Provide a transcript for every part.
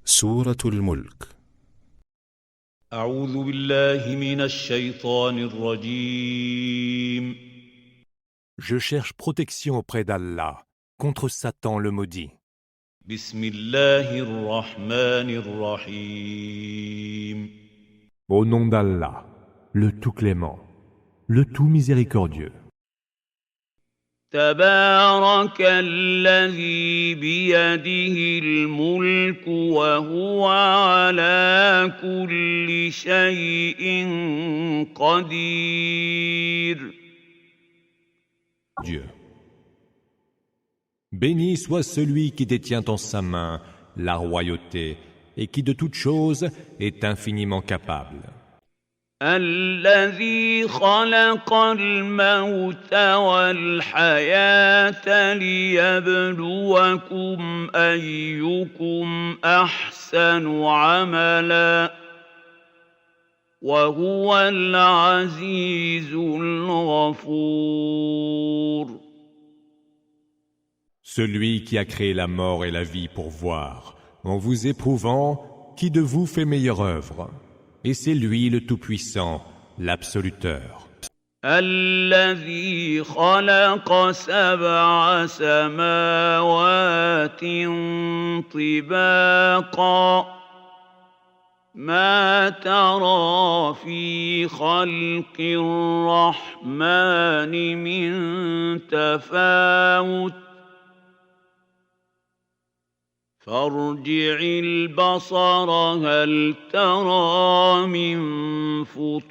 سورة الملك. أعوذ بالله من الشيطان الرجيم. Je cherche protection auprès d'Allah contre Satan le maudit. بسم الله الرحمن الرحيم. Au nom d'Allah, le tout clément, le tout miséricordieux. تبارك الذي بيده الملك وهو على كل شيء قدير. Dieu. Béni soit celui qui détient en sa main la royauté et qui de toute chose est infiniment capable. الذي خلق الموت والحياة ليبلوكم أيكم أحسن عملا وهو العزيز الغفور. Celui qui a créé la mort et la vie pour voir, en vous éprouvant, qui de vous fait meilleure œuvre. Et c'est lui le Tout-Puissant, l'Absoluteur. الذي خلق 7 سماوات طباقا ما ترى في خلق الرحمن من تفاوت فارجع البصر هل ترى من فطور.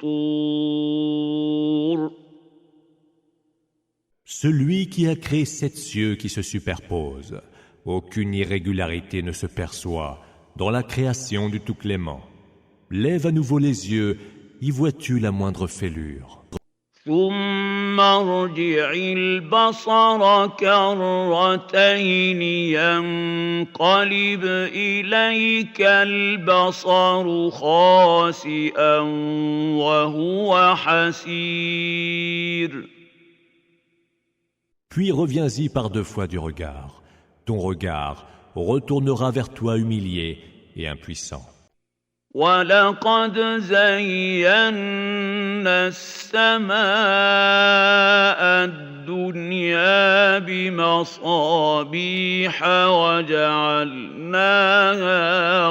Celui qui a créé 7 cieux qui se superposent, aucune irrégularité ne se perçoit dans la création du Tout-Clément. Lève à nouveau les yeux, y vois-tu la moindre fêlure? ثم ارجع البصر كرتين ينقلب إليك البصر خاسئا وهو حسير. Puis reviens-y par 2 fois du regard. Ton regard retournera vers toi humilié et impuissant. وَلَقَدْ زَيَّنَّا السَّمَاءَ الدُّنْيَا بِمَصَابِيحَ وَجَعَلْنَاهَا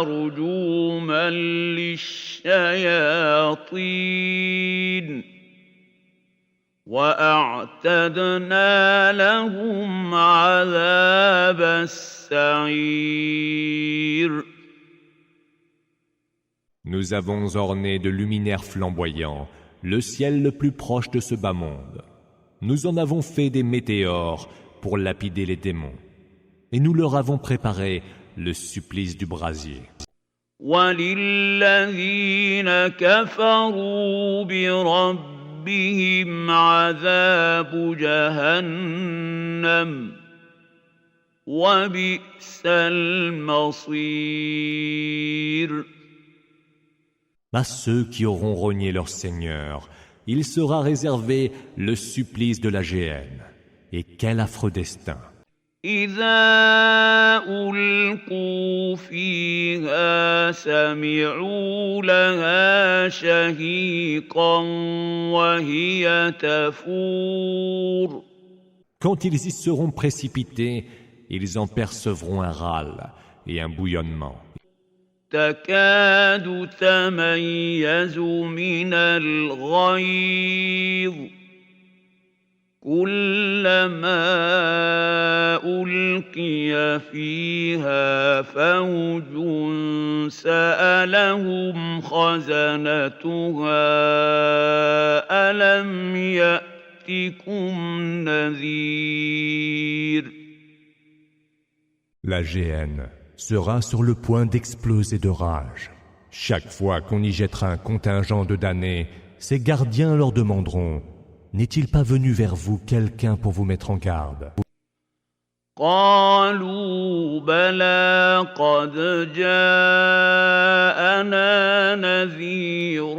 رُجُومًا لِلشَّيَاطِينِ وَأَعْتَدْنَا لَهُمْ عَذَابَ السَّعِيرِ. Nous avons orné de luminaires flamboyants le ciel le plus proche de ce bas monde. Nous en avons fait des météores pour lapider les démons. Et nous leur avons préparé le supplice du brasier. وَلِلَّذِينَ كَفَرُوا بِرَبِّهِمْ عَذَابُ جَهَنَّمَ وَبِئْسَ الْمَصِيرُ. À ceux qui auront renié leur Seigneur, il sera réservé le supplice de la géhenne. Et quel affreux destin! إِذَا أُلْقُوا فِيهَا سَمِعُوا لَهَا شَهِيقًا وَهِيَ تَفُورُ. Quand ils y seront précipités, ils en percevront un râle et un bouillonnement. تكاد تميز من الغيظ كلما ألقي فيها فوج سألهم خزنتها ألم يأتكم نذير. La géhenne sera sur le point d'exploser de rage. Chaque fois qu'on y jettera un contingent de damnés, ses gardiens leur demanderont: n'est-il pas venu vers vous quelqu'un pour vous mettre en garde? قالوا بلى قد جاءنا نذير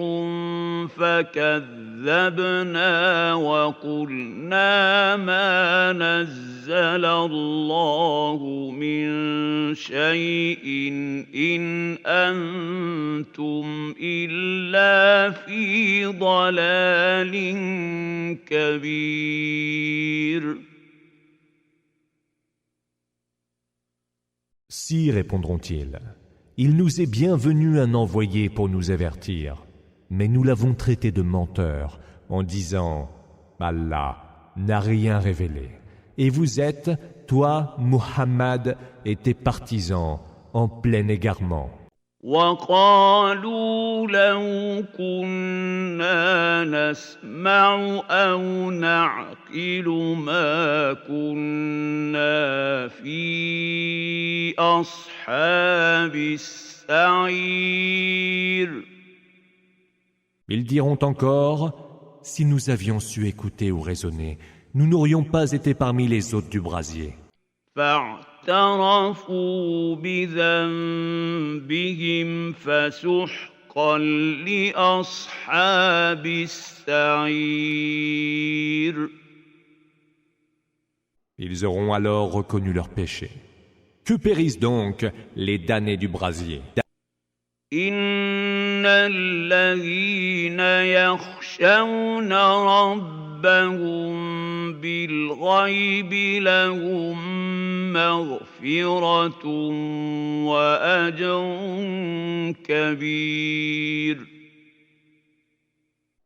فكذبنا كذبنا وقلنا ما نزل الله من شيء إن أنتم إلا في ضلال كبير. Si, répondront-ils, il nous est bien venu un envoyé pour nous avertir, mais nous l'avons traité de menteur en disant « Allah n'a rien révélé ». Et vous êtes, toi, Muhammad, et tes partisans, en plein égarement. وقالوا لو كنا نسمع أو نعقل ما كنا في أصحاب السعير. Ils diront encore, si nous avions su écouter ou raisonner, nous n'aurions pas été parmi les hôtes du brasier. فاعترفوا بذنبهم فسحقا لأصحاب السعير. Ils auront alors reconnu leur péché. Que périssent donc les damnés du brasier. إن الذين يخشون ربهم بالغيب لهم مغفرة وأجر كبير.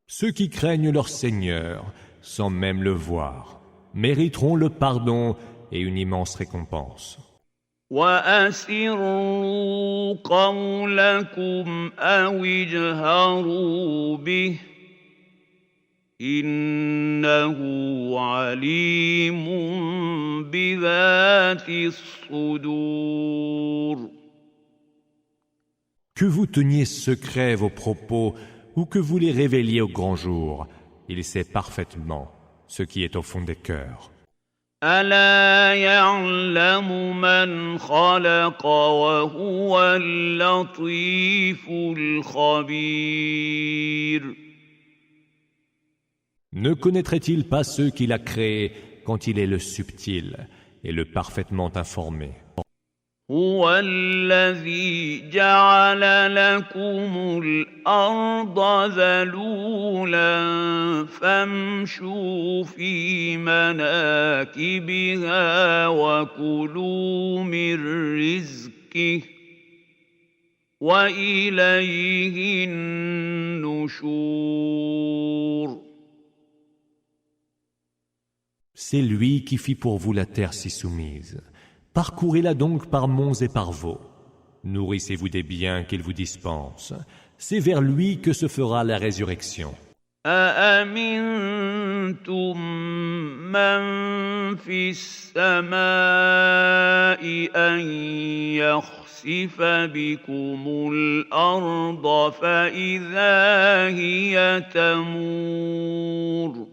Ceux qui craignent leur Seigneur, sans même le voir, mériteront le pardon et une immense récompense. وأسروا قولكم أو اجهروا به إنه عليم بذات الصدور. Que vous teniez secret vos propos ou que vous les révéliez au grand jour, il sait parfaitement ce qui est au fond des cœurs. ألا يعلم من خلق وهو اللطيف الخبير. Ne connaîtrait-il pas ceux qu'il a créés quand il est le subtil et le parfaitement informé? هو الذي جعل لكم الأرض ذلولا فامشوا في مناكبها وكلوا من رزقه وإليه النشور. C'est lui qui fit pour vous la terre si soumise. Parcourez-la donc par monts et par vaux. Nourrissez-vous des biens qu'il vous dispense. C'est vers lui que se fera la résurrection. أأمنتم من في السماء أن يخسف بكم الأرض فإذا هي تمور.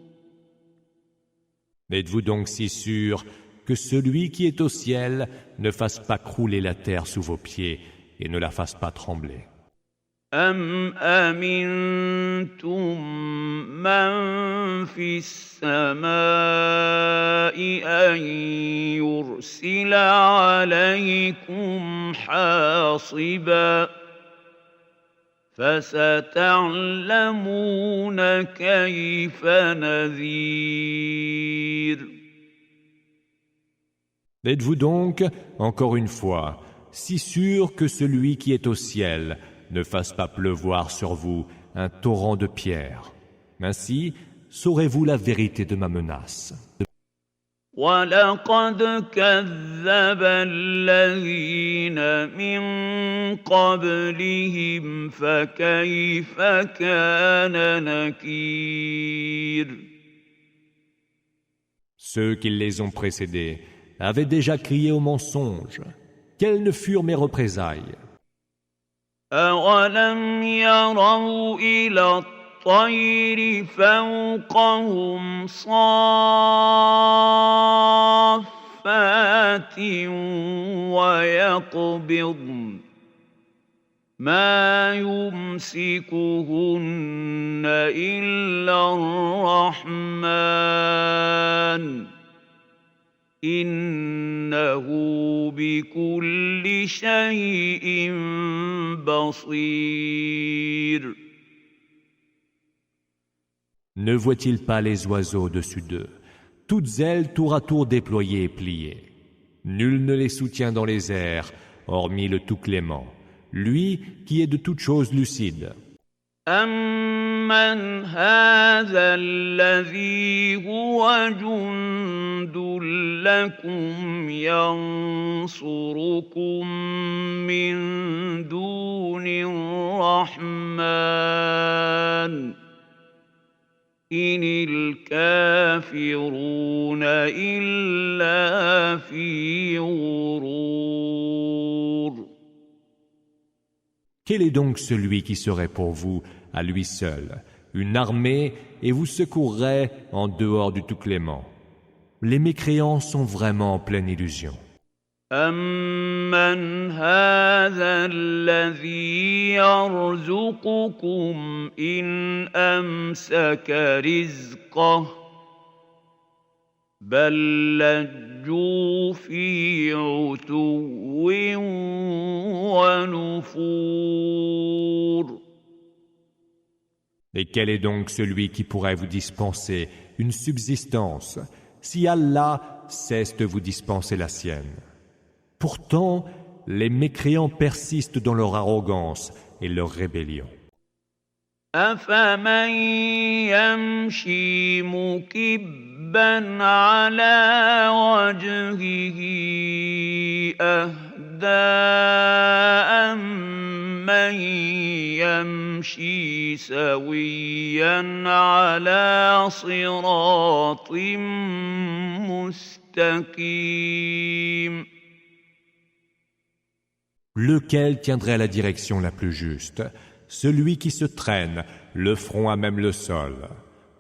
Êtes-vous donc si sûr que celui qui est au ciel ne fasse pas crouler la terre sous vos pieds et ne la fasse pas trembler? أم أمنتم من في السماء أن يرسل عليكم حاصبا فستعلمون كيف نذير. Êtes-vous donc, encore une fois, si sûr que celui qui est au ciel ne fasse pas pleuvoir sur vous un torrent de pierres? Ainsi, saurez-vous la vérité de ma menace. وَلَقَدْ كَذَّبَ الَّذِينَ مِن قَبْلِهِمْ فَكَيْفَ كَانَ نَكِيرِ. Ceux qui les ont précédés avaient déjà crié au mensonge. Quelles ne furent mes représailles? أَوَلَمْ يَرَوْا إِلَى الطَّيْرِ فَوْقَهُمْ صَافَّاتٍ وَيَقْبِضْنَ ما يمسكهن إلا الرحمن إنه بكل شيء بصير. Ne voit-il pas les oiseaux au-dessus d'eux, toutes ailes tour à tour déployées et pliées? Nul ne les soutient dans les airs, hormis le Tout-Clément, lui qui est de toutes choses lucide. أَمَّنْ هَذَا الَّذِي هُوَ جُندٌ لَّكُمْ يَنصُرُكُم مِّن دُونِ الرَّحْمَٰنِ إِنِ الْكَافِرُونَ إِلَّا فِي غُرُورٍ. Quel est donc celui qui serait pour vous, à lui seul, une armée et vous secourrait en dehors du Tout-Clément? Les mécréants sont vraiment en pleine illusion. أَمَّنْ هَٰذَا الَّذِي يَرْزُقُكُمْ إِنْ أَمْسَكَ رِزْقَهُ بَل لَّجُّوا فِي عُتُوٍّ وَنُفُورٍ. Et quel est donc celui qui pourrait vous dispenser une subsistance si Allah cesse de vous dispenser la sienne? Pourtant, les mécréants persistent dans leur arrogance et leur rébellion. أَفَمَن يَمْشِي مُكِبًّا عَلَىٰ وَجْهِهِ أَهْدَىٰ أَمَّن يَمْشِي سَوِيًّا عَلَىٰ صِرَاطٍ مُّسْتَقِيمٍ. Lequel tiendrait la direction la plus juste? Celui qui se traîne, le front à même le sol,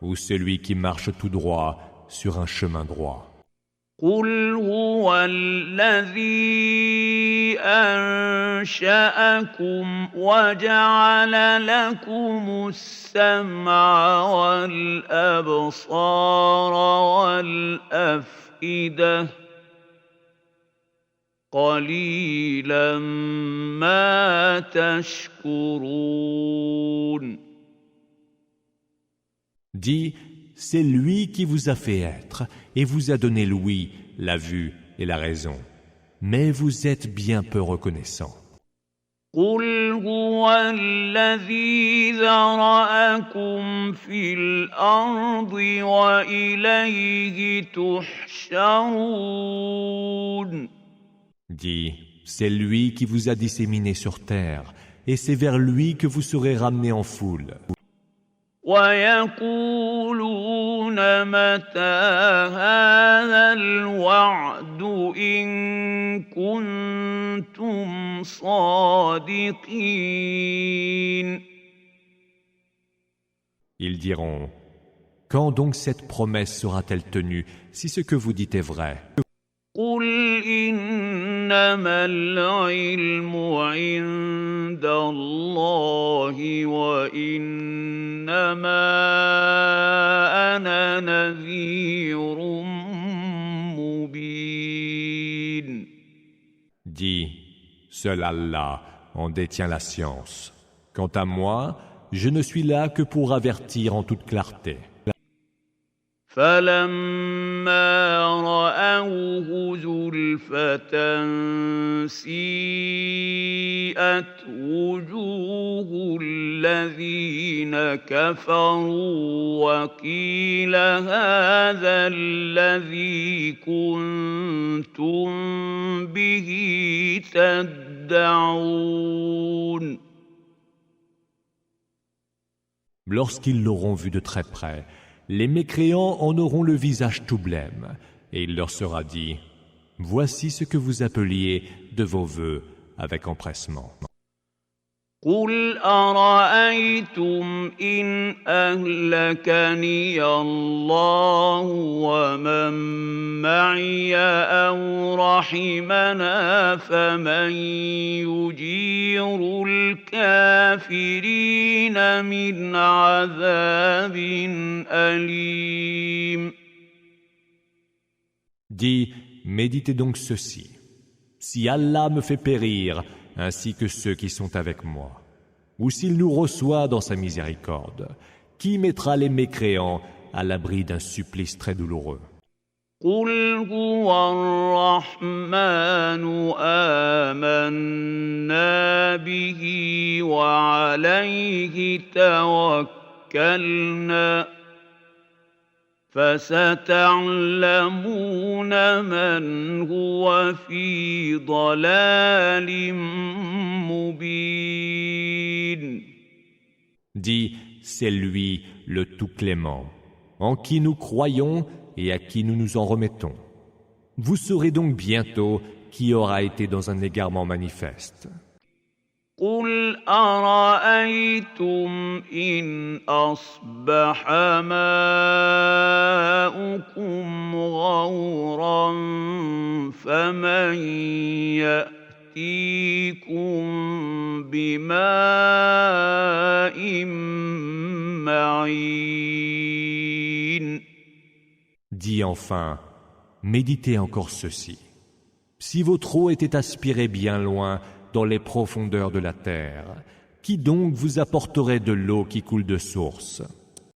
ou celui qui marche tout droit sur un chemin droit? قُلْ هُوَ الَّذِي أَنشَأَكُمْ وَجَعَلَ لَكُمُ السَّمْعَ وَالْأَبْصَارَ وَالْأَفْئِدَةَ قَلِيلًا مَا تَشْكُرُونَ. Dis, c'est lui qui vous a fait être et vous a donné l'ouïe, la vue et la raison. Mais vous êtes bien peu reconnaissants. قُلْ هُوَ الَّذِي ذَرَأَكُمْ فِي الْأَرْضِ وَإِلَيْهِ تُحْشَرُونَ. Dis, c'est lui qui vous a disséminés sur terre et c'est vers lui que vous serez ramenés en foule. وَيَقُولُونَ مَتَىٰ هَٰذَا الْوَعْدُ إِن كُنتُمْ صَادِقِينَ. Ils diront, quand donc cette promesse sera-t-elle tenue si ce que vous dites est vrai? قُلْ إِنَّمَا الْعِلْمُ عِندَ اللَّهِ وَإِنَّمَا أَنَا نَذِيرٌ مُّبِينٌ. Dis, seul Allah en détient la science. Quant à moi, je ne suis là que pour avertir en toute clarté. فَلَمَّا رَأَوْهُ زُلْفَةً سِيئَتْ وُجُوهُ الَّذِينَ كَفَرُوا وَقِيلَ هَٰذَا الَّذِي كُنتُم بِهِ تَدَّعُونَ. Lorsqu'ils l'auront vu de très près, les mécréants en auront le visage tout blême, et il leur sera dit, voici ce que vous appeliez de vos vœux avec empressement. قُلْ أَرَأَيْتُمْ إِنْ أَهْلَكَنِيَ اللَّهُ وَمَن مَّعِيَ أَوْ رَحِمَنَا فَمَن يُجِيرُ يُبَشِّرُ الْكَافِرِينَ مِنْ عَذَابٍ أَلِيمٍ. Dis, méditez donc ceci. Si Allah me fait périr, ainsi que ceux qui sont avec moi, ou s'il nous reçoit dans sa miséricorde, qui mettra les mécréants à l'abri d'un supplice très douloureux? قُلْ هُوَ الرَّحْمَنُ آمَنَّا بِهِ وَعَلَيْهِ تَوَكَّلْنَا فَسَتَعْلَمُونَ مَنْ هُوَ فِي ضَلَالٍ مُبِينٍ. Dis, c'est lui le tout clément, en qui nous croyons et à qui nous nous en remettons. Vous saurez donc bientôt qui aura été dans un égarement manifeste. قُلْ أَرَأَيْتُمْ إِنْ أَصْبَحَ مَاؤُكُمْ غَوْرًا فَمَنْ يَأْتِيكُمْ بِمَاءٍ مَّعِينٍ. Dis enfin, méditez encore ceci. Si votre eau était aspirée bien loin dans les profondeurs de la terre, qui donc vous apporterait de l'eau qui coule de source?